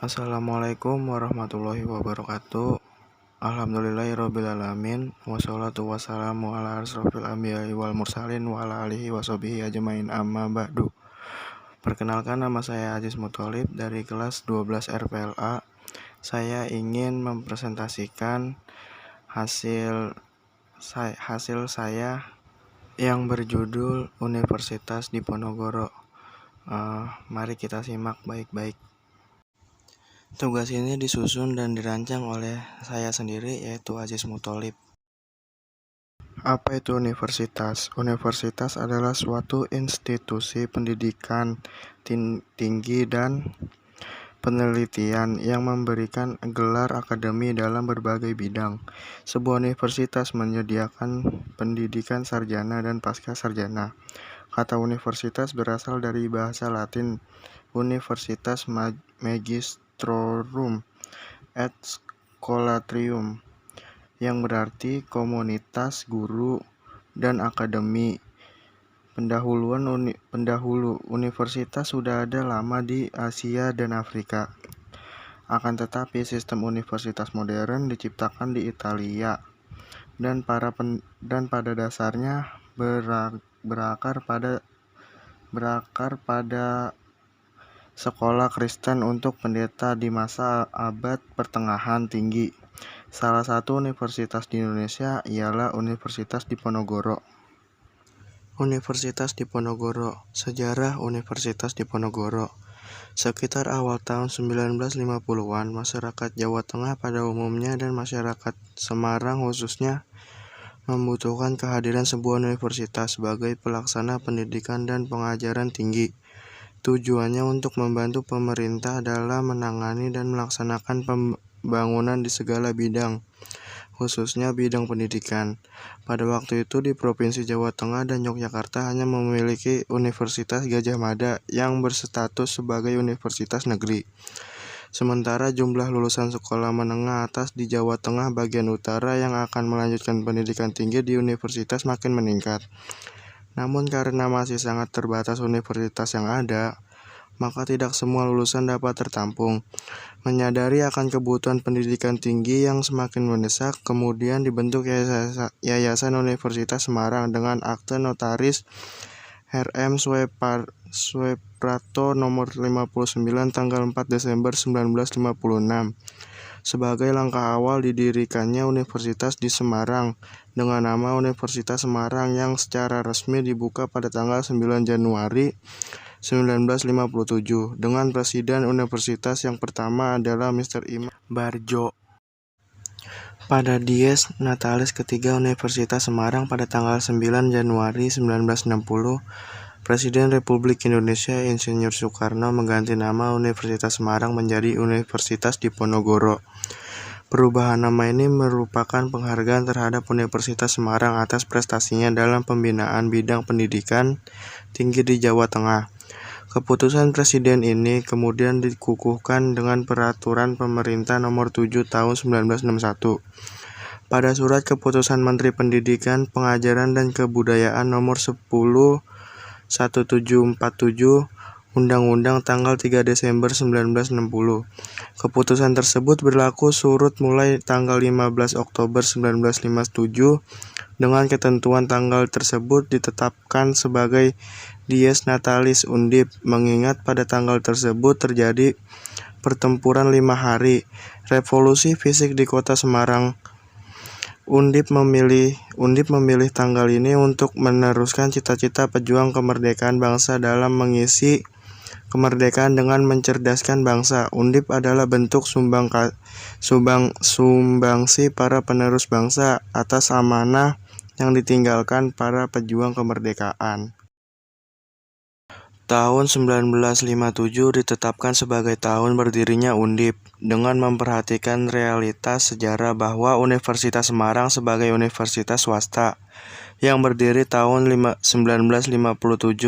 Assalamualaikum warahmatullahi wabarakatuh. Alhamdulillahirrabbilalamin. Wassalatu wassalamu ala asrofil anbiya'i wal mursalin wa ala alihi wa sahbihi ajmain amma ba'du. Perkenalkan, nama saya Aziz Muthalib dari kelas 12 RPLA. Saya ingin mempresentasikan hasil saya yang berjudul Universitas Diponegoro. Mari kita simak baik-baik. Tugas ini disusun dan dirancang oleh saya sendiri, yaitu Aziz Muthalib. Apa itu universitas? Universitas adalah suatu institusi pendidikan tinggi dan penelitian yang memberikan gelar akademi dalam berbagai bidang. Sebuah universitas menyediakan pendidikan sarjana dan pasca sarjana. Kata universitas berasal dari bahasa Latin Universitas Magistrorum et Scholatrium, yang berarti komunitas guru dan akademi. Pendahulu universitas sudah ada lama di Asia dan Afrika. Akan tetapi sistem universitas modern diciptakan di Italia dan pada dasarnya berakar pada sekolah Kristen untuk pendeta di masa abad pertengahan tinggi. Salah satu universitas di Indonesia ialah Universitas Diponegoro. Universitas Diponegoro. Sejarah Universitas Diponegoro. Sekitar awal tahun 1950-an, masyarakat Jawa Tengah pada umumnya dan masyarakat Semarang khususnya membutuhkan kehadiran sebuah universitas sebagai pelaksana pendidikan dan pengajaran tinggi. Tujuannya untuk membantu pemerintah dalam menangani dan melaksanakan pembangunan di segala bidang, khususnya bidang pendidikan. Pada waktu itu di Provinsi Jawa Tengah dan Yogyakarta hanya memiliki Universitas Gadjah Mada yang berstatus sebagai universitas negeri. Sementara jumlah lulusan sekolah menengah atas di Jawa Tengah bagian utara yang akan melanjutkan pendidikan tinggi di universitas makin meningkat. Namun karena masih sangat terbatas universitas yang ada, maka tidak semua lulusan dapat tertampung. Menyadari akan kebutuhan pendidikan tinggi yang semakin mendesak, kemudian dibentuk Yayasan Universitas Semarang dengan akte notaris R.M. Sueprapto nomor 59 tanggal 4 Desember 1956. Sebagai langkah awal didirikannya universitas di Semarang dengan nama Universitas Semarang yang secara resmi dibuka pada tanggal 9 Januari 1957 dengan presiden universitas yang pertama adalah Mr. Imam Barjo. Pada Dies Natalis ketiga Universitas Semarang pada tanggal 9 Januari 1960, Presiden Republik Indonesia Insinyur Soekarno mengganti nama Universitas Semarang menjadi Universitas Diponegoro. Perubahan nama ini merupakan penghargaan terhadap Universitas Semarang atas prestasinya dalam pembinaan bidang pendidikan tinggi di Jawa Tengah. Keputusan Presiden ini kemudian dikukuhkan dengan Peraturan Pemerintah Nomor 7 Tahun 1961. Pada Surat Keputusan Menteri Pendidikan, Pengajaran dan Kebudayaan Nomor 1747 Undang-Undang tanggal 3 Desember 1960. Keputusan tersebut berlaku surut mulai tanggal 15 Oktober 1957. Dengan ketentuan tanggal tersebut ditetapkan sebagai Dies Natalis Undip, mengingat pada tanggal tersebut terjadi pertempuran 5 hari, revolusi fisik di kota Semarang. Undip memilih tanggal ini untuk meneruskan cita-cita pejuang kemerdekaan bangsa dalam mengisi kemerdekaan dengan mencerdaskan bangsa. Undip adalah bentuk sumbangsi para penerus bangsa atas amanah yang ditinggalkan para pejuang kemerdekaan. Tahun 1957 ditetapkan sebagai tahun berdirinya Undip, dengan memperhatikan realitas sejarah bahwa Universitas Semarang sebagai universitas swasta yang berdiri tahun 1957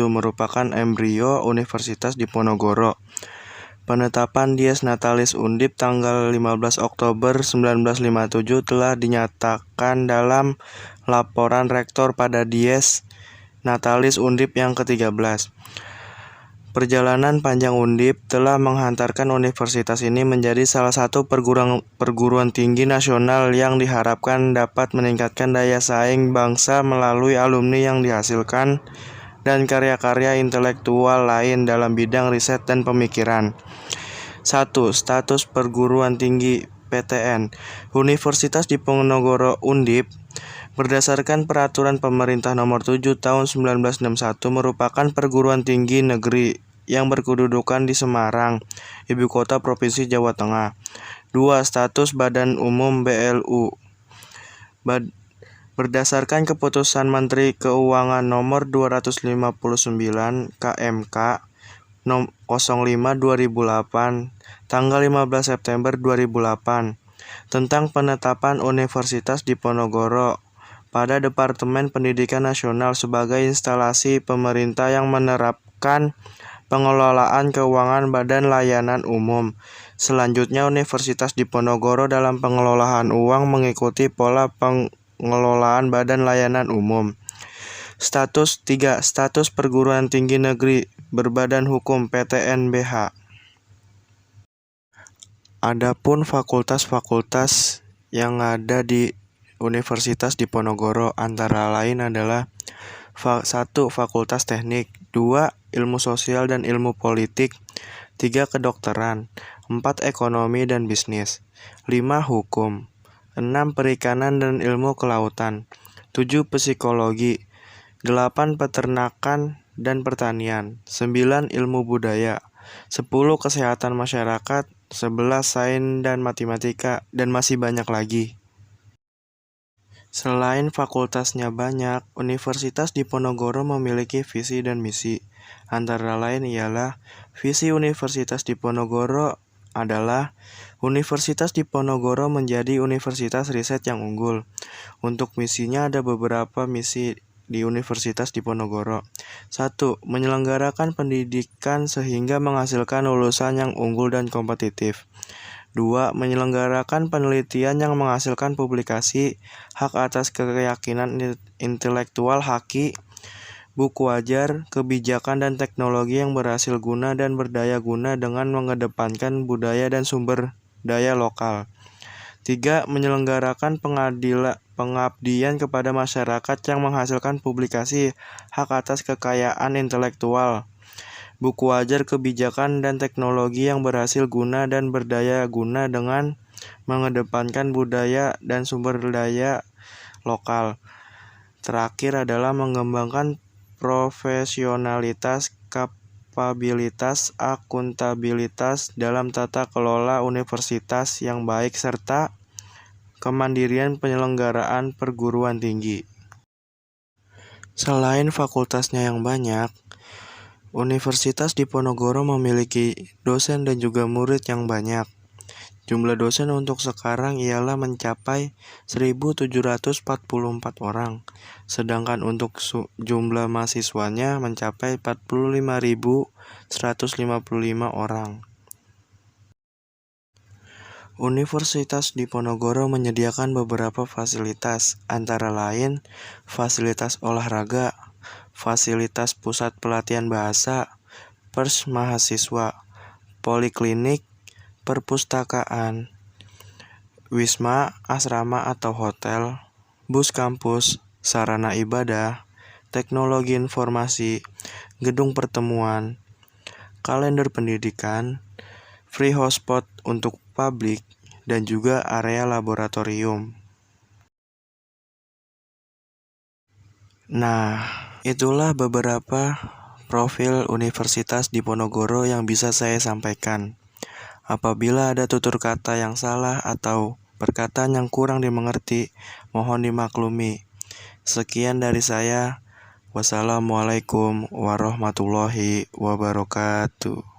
merupakan embrio Universitas Diponegoro. Penetapan Dies Natalis Undip tanggal 15 Oktober 1957 telah dinyatakan dalam laporan rektor pada Dies Natalis Undip yang ke-13. Perjalanan panjang Undip telah menghantarkan universitas ini menjadi salah satu perguruan tinggi nasional yang diharapkan dapat meningkatkan daya saing bangsa melalui alumni yang dihasilkan dan karya-karya intelektual lain dalam bidang riset dan pemikiran. 1. Status perguruan tinggi PTN. Universitas Diponegoro Undip berdasarkan Peraturan Pemerintah Nomor 7 Tahun 1961 merupakan perguruan tinggi negeri yang berkedudukan di Semarang, Ibu Kota Provinsi Jawa Tengah. 2. Status Badan Umum BLU. Berdasarkan Keputusan Menteri Keuangan Nomor 259 KMK 05/2008 tanggal 15 September 2008 tentang penetapan Universitas Diponegoro pada Departemen Pendidikan Nasional sebagai instalasi pemerintah yang menerapkan pengelolaan keuangan Badan Layanan Umum. Selanjutnya, Universitas Diponegoro dalam pengelolaan uang mengikuti pola pengelolaan Badan Layanan Umum. 3. Status perguruan tinggi negeri berbadan hukum PTNBH. Adapun fakultas-fakultas yang ada di Universitas Diponegoro antara lain adalah 1. Fakultas Teknik, 2. Ilmu Sosial dan Ilmu Politik, 3. Kedokteran, 4. Ekonomi dan Bisnis, 5. Hukum, 6. Perikanan dan Ilmu Kelautan, 7. Psikologi, 8. Peternakan dan Pertanian, 9. Ilmu Budaya, 10. Kesehatan Masyarakat, 11. Sains dan Matematika, dan masih banyak lagi. Selain fakultasnya banyak, Universitas Diponegoro memiliki visi dan misi. Antara lain ialah visi Universitas Diponegoro adalah Universitas Diponegoro menjadi universitas riset yang unggul. Untuk misinya ada beberapa misi di Universitas Diponegoro. 1. Menyelenggarakan pendidikan sehingga menghasilkan lulusan yang unggul dan kompetitif. 2. Menyelenggarakan penelitian yang menghasilkan publikasi, hak atas keyakinan intelektual haki, buku ajar, kebijakan dan teknologi yang berhasil guna dan berdaya guna dengan mengedepankan budaya dan sumber daya lokal. 3. Menyelenggarakan pengabdian kepada masyarakat yang menghasilkan publikasi, hak atas kekayaan intelektual, buku ajar, kebijakan, dan teknologi yang berhasil guna dan berdaya guna dengan mengedepankan budaya dan sumber daya lokal. Terakhir adalah mengembangkan profesionalitas, kapabilitas, akuntabilitas dalam tata kelola universitas yang baik serta kemandirian penyelenggaraan perguruan tinggi. Selain fakultasnya yang banyak, Universitas Diponegoro memiliki dosen dan juga murid yang banyak. Jumlah dosen untuk sekarang ialah mencapai 1.744 orang, sedangkan untuk jumlah mahasiswanya mencapai 45.155 orang. Universitas Diponegoro menyediakan beberapa fasilitas, antara lain fasilitas olahraga, fasilitas pusat pelatihan bahasa, pers mahasiswa, poliklinik, perpustakaan, wisma, asrama atau hotel, bus kampus, sarana ibadah, teknologi informasi, gedung pertemuan, kalender pendidikan, free hotspot untuk publik, dan juga area laboratorium. Nah, itulah beberapa profil Universitas Diponegoro yang bisa saya sampaikan. Apabila ada tutur kata yang salah atau perkataan yang kurang dimengerti, mohon dimaklumi. Sekian dari saya. Wassalamualaikum warahmatullahi wabarakatuh.